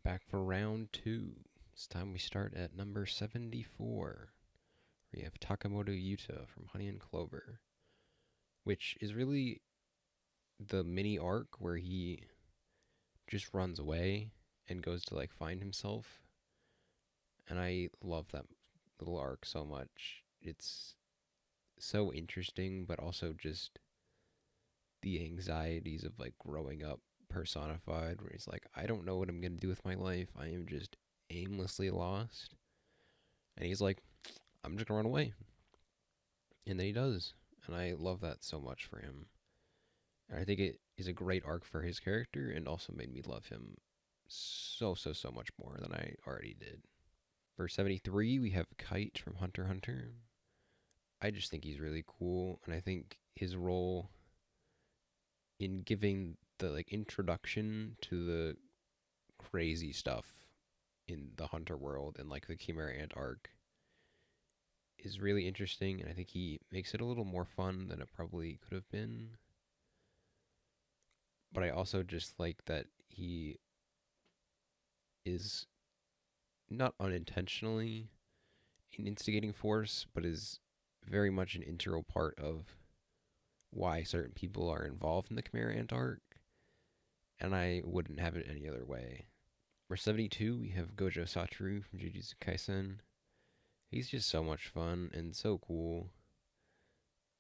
Back for round two. This time we start at number 74. We have Takamoto Yuta from Honey and Clover, which is really the mini arc where he just runs away and goes to find himself. And I love that little arc so much. It's so interesting, but also just the anxieties of growing up personified, where he's like, I don't know what I'm gonna do with my life. I am just aimlessly lost. And he's like, I'm just gonna run away. And then he does. And I love that so much for him. And I think it is a great arc for his character and also made me love him so much more than I already did. For 73, we have Kite from Hunter x Hunter. I just think he's really cool, and I think his role in giving the introduction to the crazy stuff in the Hunter world and the Chimera Ant arc is really interesting, and I think he makes it a little more fun than it probably could have been. But I also just like that he is not unintentionally an instigating force, but is very much an integral part of why certain people are involved in the Chimera Ant arc, and I wouldn't have it any other way. For 72, we have Gojo Satoru from Jujutsu Kaisen. He's just so much fun and so cool.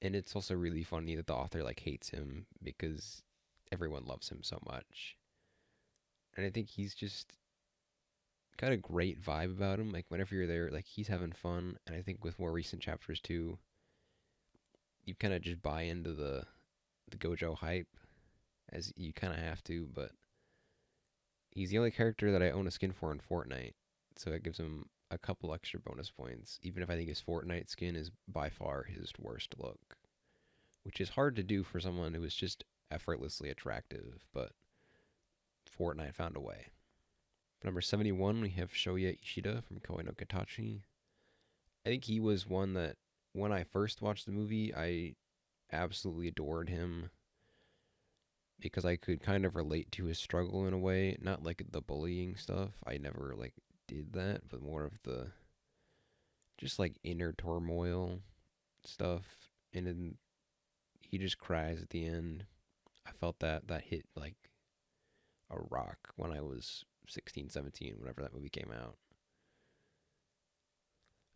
And it's also really funny that the author hates him because everyone loves him so much. And I think he's just got a great vibe about him. Whenever you're there, he's having fun. And I think with more recent chapters too, you kind of just buy into the Gojo hype, as you kind of have to. But he's the only character that I own a skin for in Fortnite, so it gives him a couple extra bonus points, even if I think his Fortnite skin is by far his worst look, which is hard to do for someone who is just effortlessly attractive, but Fortnite found a way. For number 71, we have Shoya Ishida from Koe no Katachi. I think he was one that, when I first watched the movie, I absolutely adored him because I could kind of relate to his struggle in a way, not the bullying stuff. I never did that, but more of the just inner turmoil stuff. And then he just cries at the end. I felt that hit a rock when I was 16, 17, whenever that movie came out.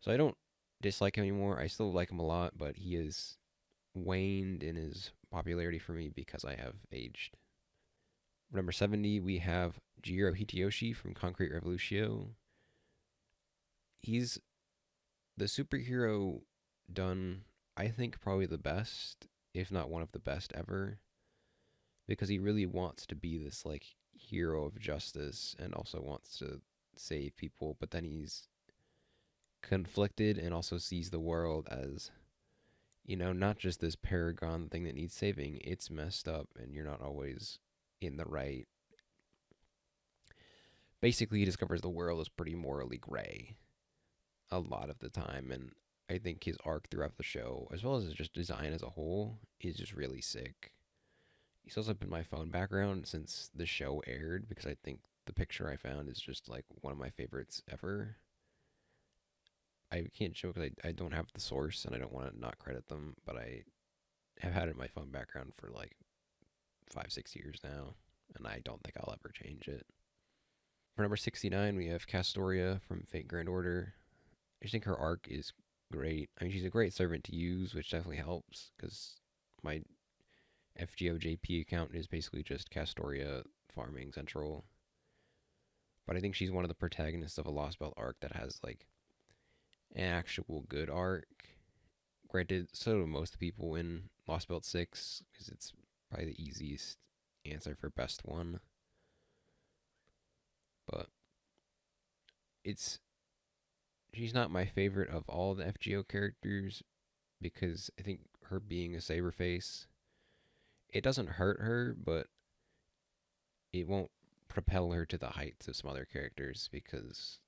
So I don't dislike him anymore. I still like him a lot, but he has waned in his popularity for me because I have aged. Number 70, we have Jiro Hitoyoshi from Concrete Revolution. He's the superhero done, I think, probably the best, if not one of the best ever, because he really wants to be this hero of justice and also wants to save people, but then he's conflicted and also sees the world as, not just this paragon thing that needs saving. It's messed up and you're not always in the right. Basically, he discovers the world is pretty morally gray a lot of the time, and I think his arc throughout the show, as well as just design as a whole, is just really sick. He's also been my phone background since the show aired because I think the picture I found is just one of my favorites ever. I can't show because I don't have the source and I don't want to not credit them, but I have had it in my phone background for 5, 6 years now, and I don't think I'll ever change it. For number 69, we have Castoria from Fate Grand Order. I just think her arc is great. I mean, she's a great servant to use, which definitely helps because my FGOJP account is basically just Castoria farming central. But I think she's one of the protagonists of a Lost Belt arc that has an actual good arc. Granted, so do most people in Lost Belt 6 because it's probably the easiest answer for best one. But she's not my favorite of all the FGO characters because I think her being a Saberface, it doesn't hurt her, but it won't propel her to the heights of some other characters because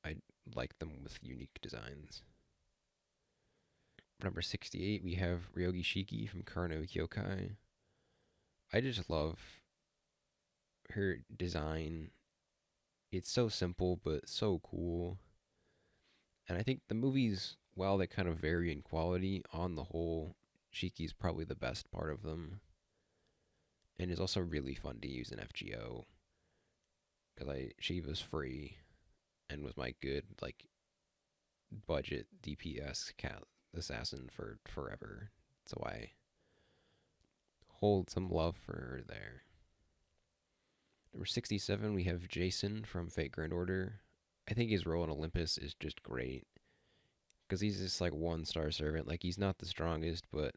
I like them with unique designs. For number 68, we have Ryogi Shiki from Karno Kyokai. I just love her design It's so simple but so cool. And I think the movies, while they kind of vary in quality, on the whole, Shiki's probably the best part of them. And it's also really fun to use in FGO because she was free and was my good like budget DPS cat assassin for forever. So I hold some love for her there. Number 67, we have Jason from Fate Grand Order. I think his role in Olympus is just great because he's just like 1 star servant. Like he's not the strongest, but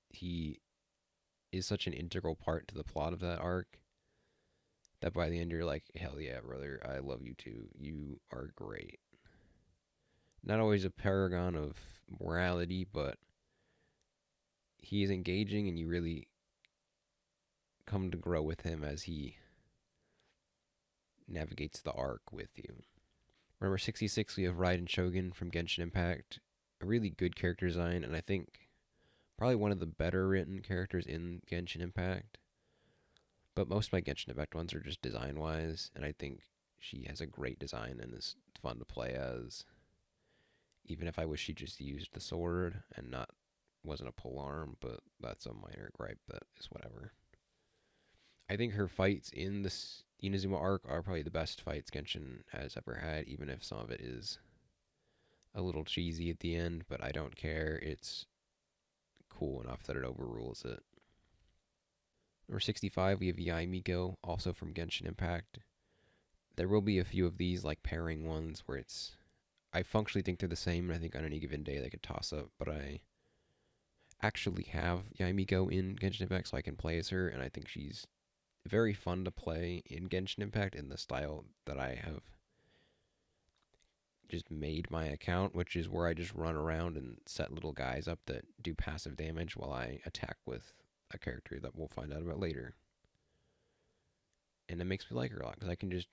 he is such an integral part to the plot of that arc that by the end you're like, hell yeah, brother, I love you too. You are great. Not always a paragon of morality, but he is engaging and you really come to grow with him as he navigates the arc with you. Number 66, we have Raiden Shogun from Genshin Impact. A really good character design, and I think probably one of the better written characters in Genshin Impact. But most of my Genshin Impact ones are just design wise, and I think she has a great design and is fun to play as. Even if I wish she just used the sword and not wasn't a pole arm, but that's a minor gripe that is whatever. I think her fights in this Inazuma arc are probably the best fights Genshin has ever had, even if some of it is a little cheesy at the end, but I don't care. It's cool enough that it overrules it. Number 65, we have Yai Miko, also from Genshin Impact. There will be a few of these, like pairing ones, where it's. I functionally think they're the same, and I think on any given day they could toss up, but I actually have Yai Miko in Genshin Impact, so I can play as her, and I think she's very fun to play in Genshin Impact in the style that I have just made my account, which is where I just run around and set little guys up that do passive damage while I attack with a character that we'll find out about later. And it makes me like her a lot because I can just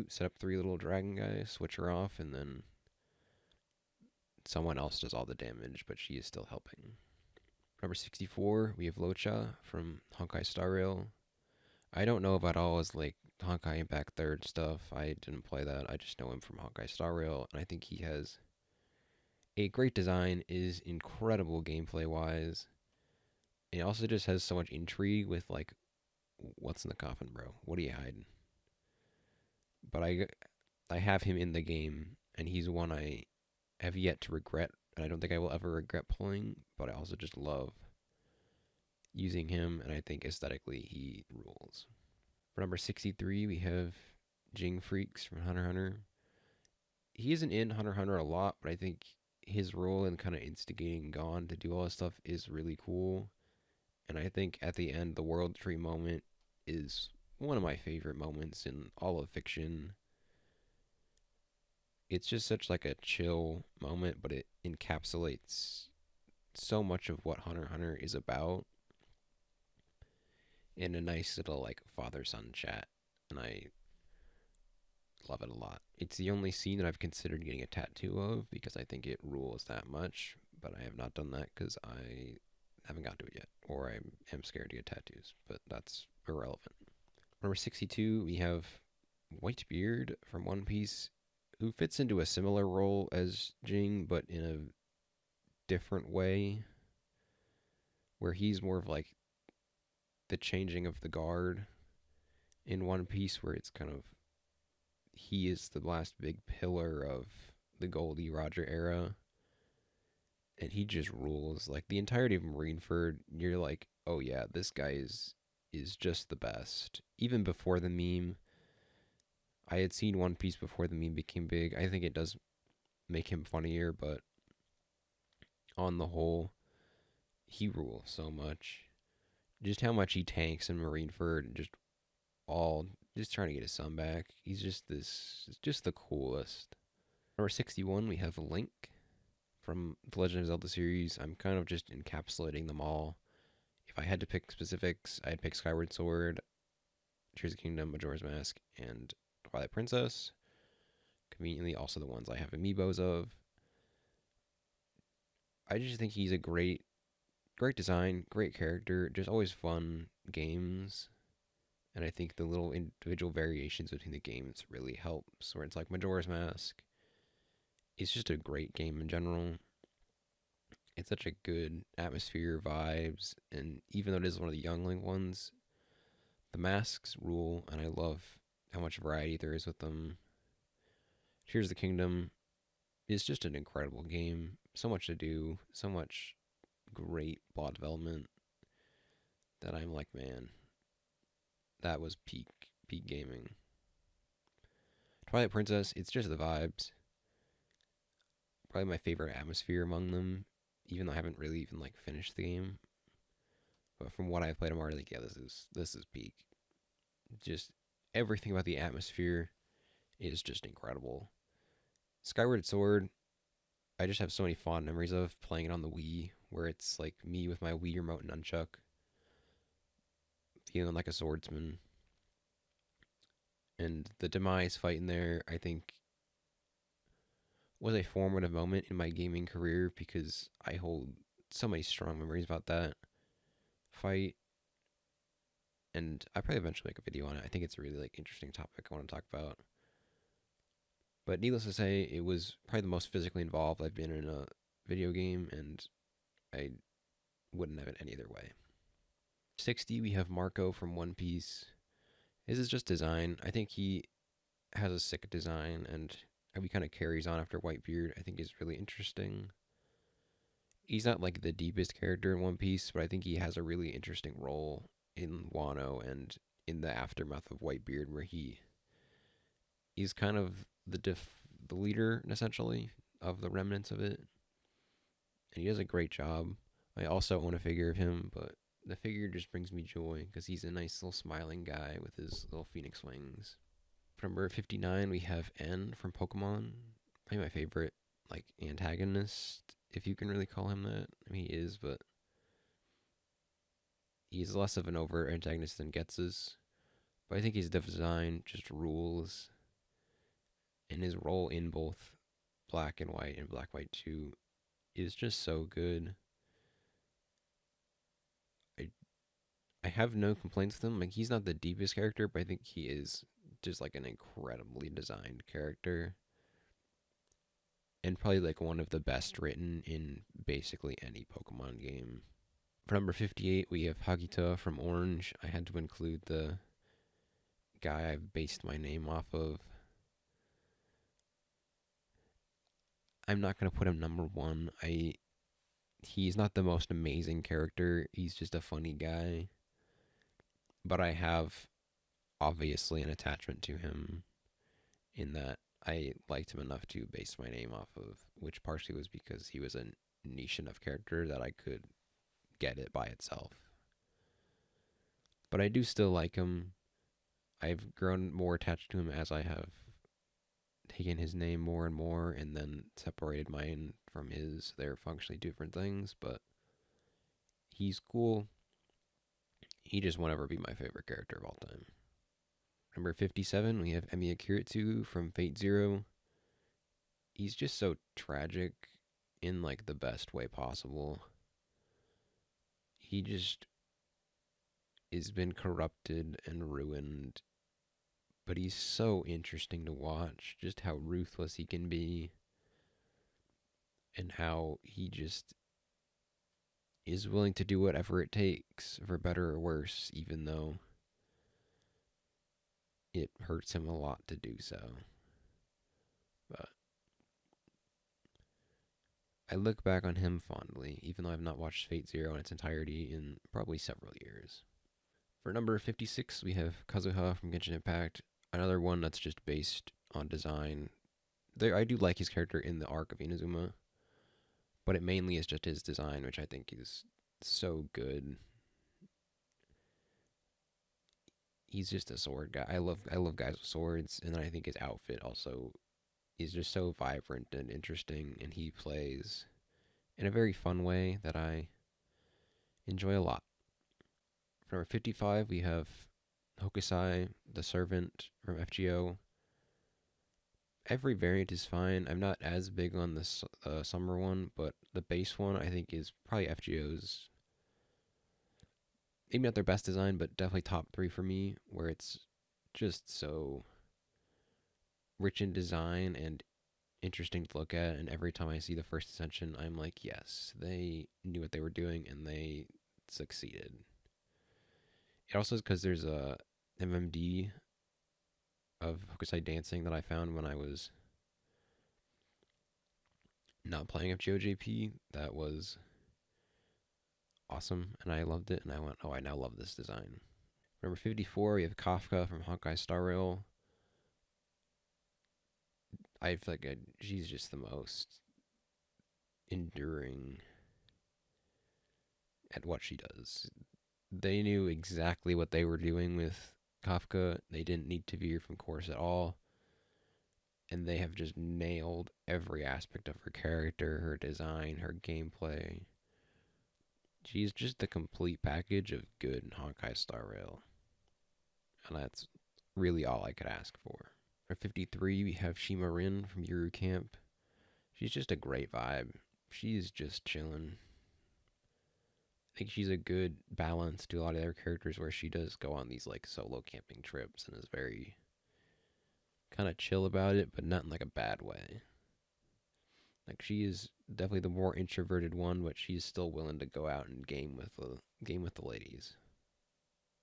set up 3 little dragon guys, switch her off, and then someone else does all the damage, but she is still helping. Number 64, we have Locha from Honkai Star Rail. I don't know about all his like Honkai Impact Third stuff. I didn't play that. I just know him from Honkai Star Rail, and I think he has a great design, is incredible gameplay wise. And he also just has so much intrigue with like, what's in the coffin, bro? What are you hiding? But I have him in the game, and he's one I have yet to regret, and I don't think I will ever regret pulling. But I also just love using him, and I think aesthetically he rules. For number 63, we have Jing Freaks from Hunter x Hunter. He isn't in Hunter x Hunter a lot, but I think his role in kind of instigating Gon to do all this stuff is really cool. And I think at the end, the World Tree moment is one of my favorite moments in all of fiction. It's just such like a chill moment, but it encapsulates so much of what Hunter x Hunter is about in a nice little like father-son chat, and I love it a lot. It's the only scene that I've considered getting a tattoo of because I think it rules that much, but I have not done that because I haven't got to it yet, or I am scared to get tattoos, but that's irrelevant. Number 62, we have Whitebeard from One Piece, who fits into a similar role as Jing, but in a different way, where he's more of like the changing of the guard in One Piece, where it's kind of he is the last big pillar of the Goldie Roger era, and he just rules. Like the entirety of Marineford, you're like, oh yeah, this guy is just the best. Even before the meme, I had seen One Piece before the meme became big. I think it does make him funnier, but on the whole, he rules so much. Just how much he tanks in Marineford, and just trying to get his son back. He's just the coolest. Number 61, we have Link from the Legend of Zelda series. I'm kind of just encapsulating them all. If I had to pick specifics, I'd pick Skyward Sword, Tears of the Kingdom, Majora's Mask, and Twilight Princess. Conveniently, also the ones I have amiibos of. I just think he's a great design, great character, just always fun games. And I think the little individual variations between the games really helps. Where it's like Majora's Mask, it's just a great game in general. It's such a good atmosphere, vibes, and even though it is one of the youngling ones, the masks rule, and I love how much variety there is with them. Tears of the Kingdom is just an incredible game. So much to do, so much great plot development that I'm like, man, that was peak gaming. Twilight Princess, it's just the vibes. Probably my favorite atmosphere among them, even though I haven't really even like finished the game. But from what I've played, I'm already like, yeah, this is peak. Just everything about the atmosphere is just incredible. Skyward Sword, I just have so many fond memories of playing it on the Wii, where it's like me with my Wii remote nunchuck, feeling like a swordsman. And the demise fight in there, I think, was a formative moment in my gaming career because I hold so many strong memories about that fight. And I probably eventually make a video on it. I think it's a really like interesting topic I want to talk about. But needless to say, it was probably the most physically involved I've been in a video game, and I wouldn't have it any other way. 60, we have Marco from One Piece. His is just design. I think he has a sick design, and how he kind of carries on after Whitebeard, I think is really interesting. He's not like the deepest character in One Piece, but I think he has a really interesting role in Wano and in the aftermath of Whitebeard, where he's kind of the leader essentially of the remnants of it, and he does a great job. I also own a figure of him, but the figure just brings me joy because he's a nice little smiling guy with his little phoenix wings. For number 59, we have N from Pokemon. Probably my favorite like antagonist, if you can really call him that. I mean, he is, but he's less of an overt antagonist than Getz's. But I think his design just rules, and his role in both Black and White and Black White 2 is just so good. I I have no complaints with him. Like he's not the deepest character, but I think he is just like an incredibly designed character, and probably like one of the best written in basically any Pokemon game. For number 58, we have Hagita from Orange. I had to include the guy I've based my name off of. I'm not gonna put him number one. He's not the most amazing character. He's just a funny guy. But I have obviously an attachment to him in that I liked him enough to base my name off of, which partially was because he was a niche enough character that I could get it by itself. But I do still like him. I've grown more attached to him as I have taken his name more and more and then separated mine from his. They're functionally different things, but he's cool. He just won't ever be my favorite character of all time. Number 57, we have Emiya Kiritsu from Fate Zero. He's just so tragic in like the best way possible. He just has been corrupted and ruined, but he's so interesting to watch, just how ruthless he can be and how he just is willing to do whatever it takes, for better or worse, even though it hurts him a lot to do so. But I look back on him fondly, even though I've not watched Fate Zero in its entirety in probably several years. For number 56, we have Kazuha from Genshin Impact, another one that's just based on design. I do like his character in the arc of Inazuma, but it mainly is just his design, which I think is so good. He's just a sword guy. I love guys with swords, and I think his outfit also is just so vibrant and interesting, and he plays in a very fun way that I enjoy a lot. For number 55, we have Hokusai, the servant from FGO. Every variant is fine. I'm not as big on the summer one, but the base one I think is probably FGO's maybe not their best design, but definitely top three for me, where it's just so rich in design and interesting to look at. And every time I see the first Ascension, I'm like, yes, they knew what they were doing and they succeeded. It also is because there's a MMD of Hokusai dancing that I found when I was not playing FGOJP that was awesome, and I loved it. And I went, oh, I now love this design. Number 54, we have Kafka from Honkai Star Rail. I feel like she's just the most enduring at what she does. They knew exactly what they were doing with Kafka. They didn't need to veer from course at all. And they have just nailed every aspect of her character, her design, her gameplay. She's just the complete package of good in Honkai Star Rail. And that's really all I could ask for. For 53, we have Shima Rin from Yuru Camp. She's just a great vibe. She's just chilling. I think she's a good balance to a lot of their characters where she does go on these like solo camping trips and is very kind of chill about it, but not in like a bad way. Like she is definitely the more introverted one, but she's still willing to go out and game with the ladies,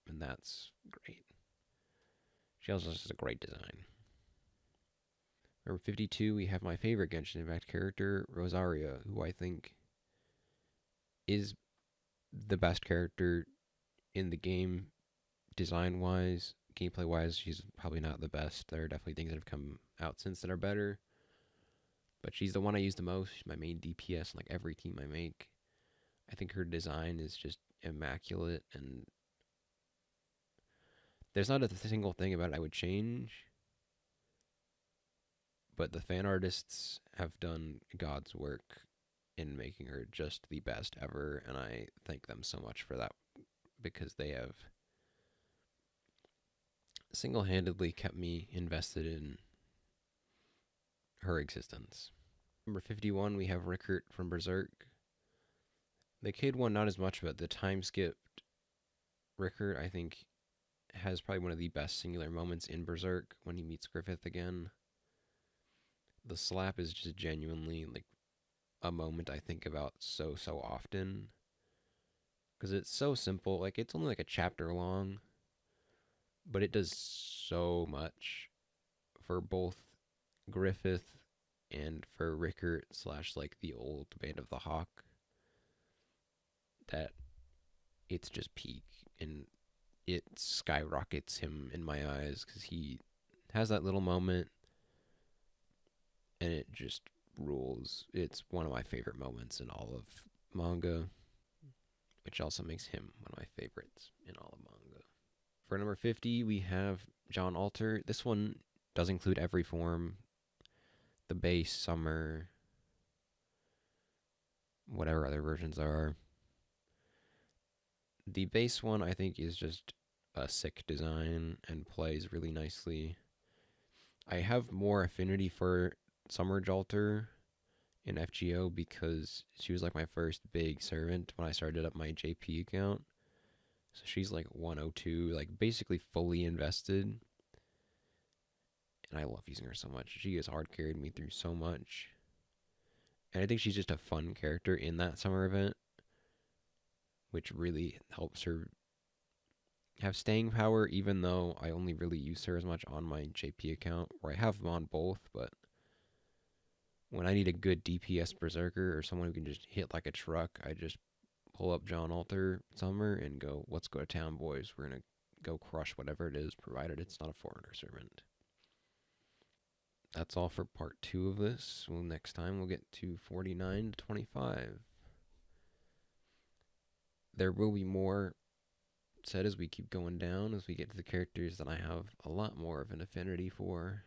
and that's great. She also has a great design. Number 52, we have my favorite Genshin Impact character, Rosaria, who I think is the best character in the game, design wise, gameplay wise. She's probably not the best. There are definitely things that have come out since that are better, but she's the one I use the most. She's my main DPS in like every team I make. I think her design is just immaculate, and there's not a single thing about it I would change. But the fan artists have done God's work in making her just the best ever, and I thank them so much for that because they have single-handedly kept me invested in her existence. Number 51, we have Rickert from Berserk. The kid one, not as much, but the time skipped Rickert, I think, has probably one of the best singular moments in Berserk when he meets Griffith again. The slap is just genuinely like a moment I think about so often because it's so simple. Like it's only like a chapter long, but it does so much for both Griffith and for Rickert slash like the old Band of the Hawk that it's just peak, and it skyrockets him in my eyes because he has that little moment and it just rules. It's one of my favorite moments in all of manga, which also makes him one of my favorites in all of manga. For number 50, we have John Alter. This one does include every form, the base, summer, whatever other versions there are. The base one, I think, is just a sick design and plays really nicely. I have more affinity for Summer Jalter in FGO because she was like my first big servant when I started up my JP account. So she's like 102, like basically fully invested. And I love using her so much. She has hard carried me through so much. And I think she's just a fun character in that summer event, which really helps her have staying power, even though I only really use her as much on my JP account, where I have them on both, but when I need a good DPS berserker or someone who can just hit like a truck, I just pull up John Alter Summer and go, let's go to town, boys. We're going to go crush whatever it is, provided it's not a foreigner servant. That's all for part 2 of this. Well, next time we'll get to 49 to 25. There will be more said as we keep going down, as we get to the characters that I have a lot more of an affinity for.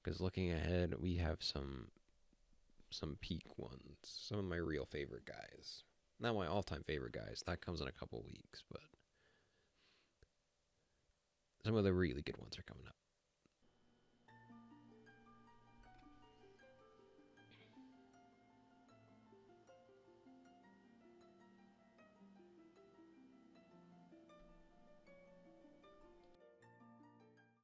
Because looking ahead, we have some peak ones. Some of my real favorite guys. Not my all-time favorite guys. That comes in a couple weeks, but some of the really good ones are coming up.